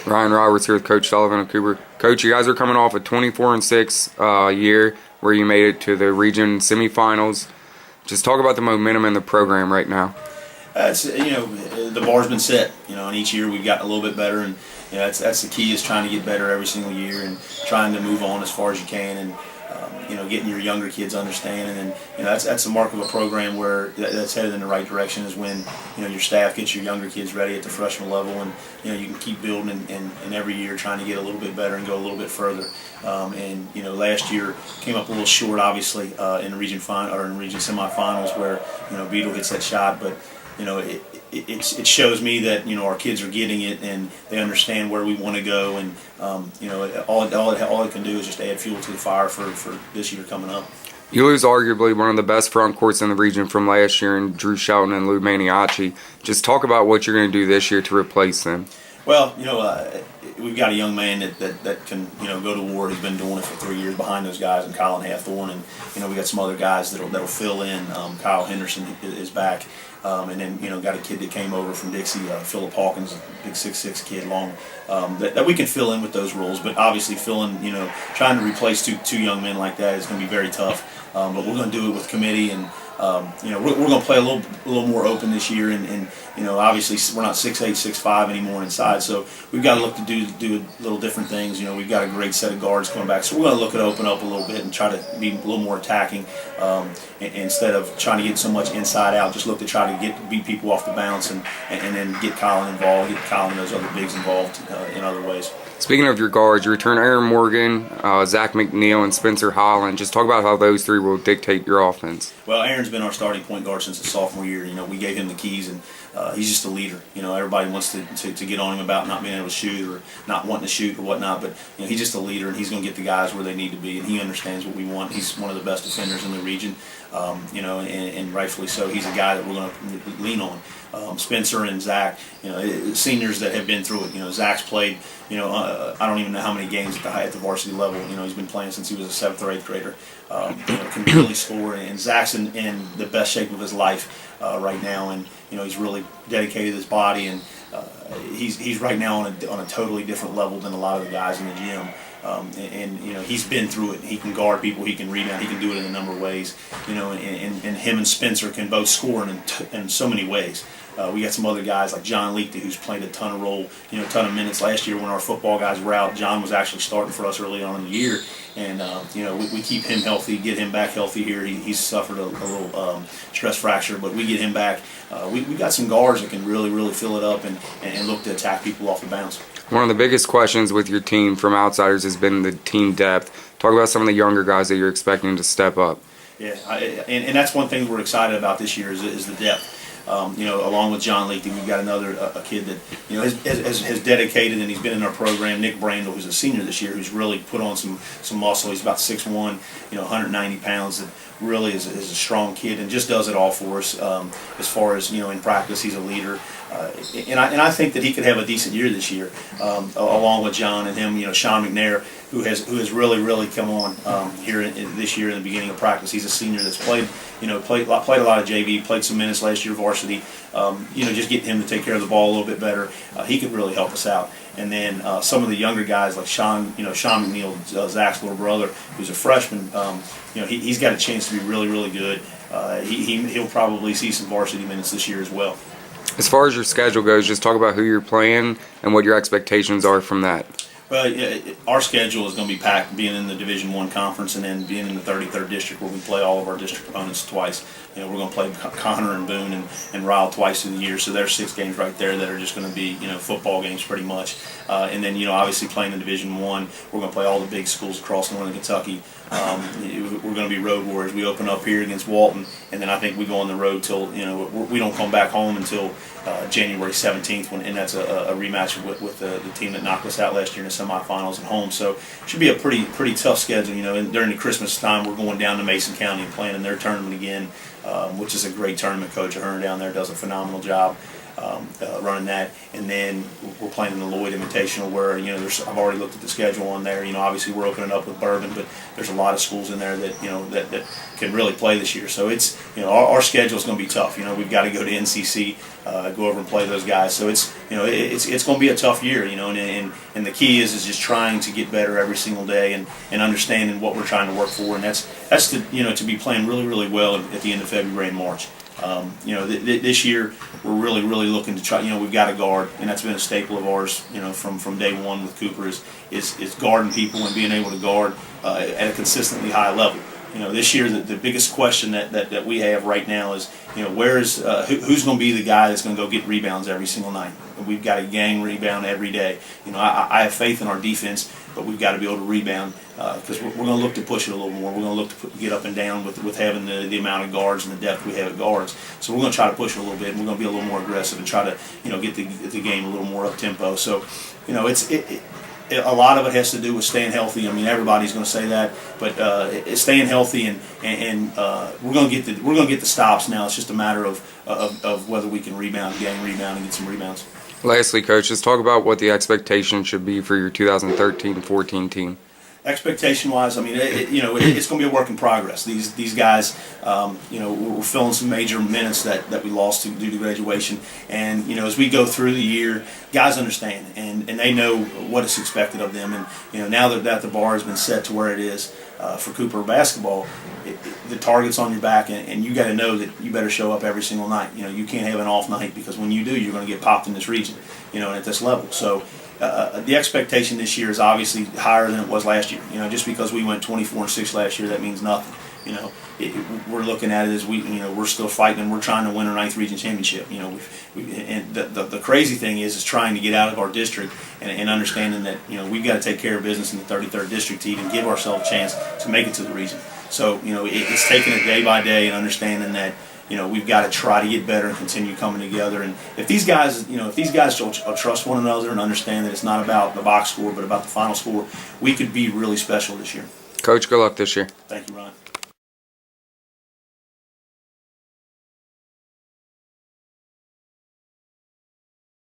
Ryan Roberts here with Coach Sullivan of Cooper. Coach, you guys are coming off a 24-6 year where you made it to the region semifinals. Just talk about the momentum in the program right now. The bar's been set, and each year we've gotten a little bit better, and that's the key, is trying to get better every single year and trying to move on as far as you can, and getting your younger kids understanding, and that's the mark of a program where that's headed in the right direction, is when your staff gets your younger kids ready at the freshman level, and you can keep building and every year trying to get a little bit better and go a little bit further. Last year came up a little short, obviously, in the region region semifinals, where Beetle hits that shot, but it shows me that our kids are getting it and they understand where we want to go, and all it can do is just add fuel to the fire for this year coming up. You lose arguably one of the best front courts in the region from last year in Drew Shelton and Lou Maniaci. Just talk about what you're going to do this year to replace them. Well, we've got a young man that can go to war. He's been doing it for 3 years behind those guys, and Colin Hathorn, and we got some other guys that'll fill in. Kyle Henderson is back, and then got a kid that came over from Dixie, Philip Hawkins, a big 6'6" kid, long, that we can fill in with those roles. But obviously, trying to replace two young men like that is going to be very tough. But we're going to do it with committee, and we're going to play a little more open this year, and obviously we're not 6'8", 6'5" anymore inside, so we've got to look to do little different things. We've got a great set of guards coming back, so we're going to look at open up a little bit and try to be a little more attacking, instead of trying to get so much inside out. Just look to try to beat people off the bounce, and then get Colin involved, get Colin and those other bigs involved in other ways. Speaking of your guards, you return Aaron Morgan, Zach McNeil, and Spencer Holland. Just talk about how those three will dictate your offense. Well, Aaron's been our starting point guard since his sophomore year. We gave him the keys, and he's just a leader. Everybody wants to get on him about not being able to shoot or not wanting to shoot or whatnot, but he's just a leader, and he's going to get the guys where they need to be, and he understands what we want. He's one of the best defenders in the region, and rightfully so. He's a guy that we're going to lean on. Spencer and Zach, seniors that have been through it. Zach's played, I don't even know how many games at the varsity level. He's been playing since he was a 7th or 8th grader. Can really score, and Zach's in the best shape of his life right now, and he's really dedicated his body, and he's right now on a totally different level than a lot of the guys in the gym. He's been through it. He can guard people. He can rebound. He can do it in a number of ways. And him and Spencer can both score in so many ways. We got some other guys like John Leakey, who's played a ton of minutes last year when our football guys were out. John was actually starting for us early on in the year, and we keep him healthy, get him back healthy here. He's suffered a little stress fracture, but we get him back. We got some guards that can really fill it up and look to attack people off the bounce. One of the biggest questions with your team from outsiders has been the team depth. Talk about some of the younger guys that you're expecting to step up. Yeah, and that's one thing we're excited about this year is the depth. Along with John Leakey, we've got a kid that has dedicated, and he's been in our program. Nick Brandel, who's a senior this year, who's really put on some muscle. He's about 6'1", 190 pounds. That really is a strong kid and just does it all for us. As far as in practice, he's a leader, and I think that he could have a decent year this year, along with John and him. Sean McNair, who has really come on here this year in the beginning of practice. He's a senior that's played a lot of JV, played some minutes last year varsity. Just getting him to take care of the ball a little bit better, he could really help us out. And then some of the younger guys like Sean McNeil, Zach's little brother, who's a freshman. He's got a chance to be really good. He'll probably see some varsity minutes this year as well. As far as your schedule goes, just talk about who you're playing and what your expectations are from that. Well, our schedule is going to be packed, being in the Division I conference and then being in the 33rd district, where we play all of our district opponents twice. We're going to play Connor and Boone and Ryle twice through the year, so there's 6 games right there that are just going to be football games pretty much. And then obviously playing in Division I, we're going to play all the big schools across northern Kentucky. We're going to be road warriors. We open up here against Walton, and then I think we go on the road till we don't come back home until January 17th, and that's a rematch with the team that knocked us out last year in the semifinals at home. So it should be a pretty tough schedule. And during the Christmas time, we're going down to Mason County and playing in their tournament again, which is a great tournament. Coach Ahern down there does a phenomenal job. running that, and then we're playing in the Lloyd Invitational, where I've already looked at the schedule on there. Obviously we're opening up with Bourbon, but there's a lot of schools in there that that can really play this year. So it's our schedule is going to be tough. We've got to go to NCC, go over and play those guys. So it's it's going to be a tough year. And the key is just trying to get better every single day and understanding what we're trying to work for, and that's to be playing really well at the end of February and March. This year we're really looking to try. We've got a guard, and that's been a staple of ours. From day one with Cooper is guarding people and being able to guard at a consistently high level. This year the biggest question that we have right now is who's going to be the guy that's going to go get rebounds every single night. We've got a gang rebound every day. I have faith in our defense, but we've got to be able to rebound because we're going to look to push it a little more. We're going to look to get up and down with having the amount of guards and the depth we have at guards. So we're going to try to push it a little bit, and we're going to be a little more aggressive and try to get the game a little more up tempo. So a lot of it has to do with staying healthy. Everybody's going to say that, but it's staying healthy, and we're going to get the stops now. It's just a matter of whether we can gang rebound, and get some rebounds. Lastly, Coach, just talk about what the expectation should be for your 2013-14 team. Expectation-wise, it's going to be a work in progress. These guys, we're filling some major minutes that we lost due to graduation, and as we go through the year, guys understand and they know what is expected of them, and now that the bar has been set to where it is for Cooper basketball, the target's on your back, and you got to know that you better show up every single night. You can't have an off night, because when you do, you're going to get popped in this region, and at this level. So. The expectation this year is obviously higher than it was last year. Just because we went 24-6 last year, that means nothing. We're looking at it as we're still fighting, and we're trying to win our 9th region championship. And the crazy thing is trying to get out of our district and understanding that we've got to take care of business in the 33rd district to even give ourselves a chance to make it to the region. So it's taking it day by day and understanding that. We've got to try to get better and continue coming together. And if these guys, will trust one another and understand that it's not about the box score but about the final score, we could be really special this year. Coach, good luck this year. Thank you, Ron.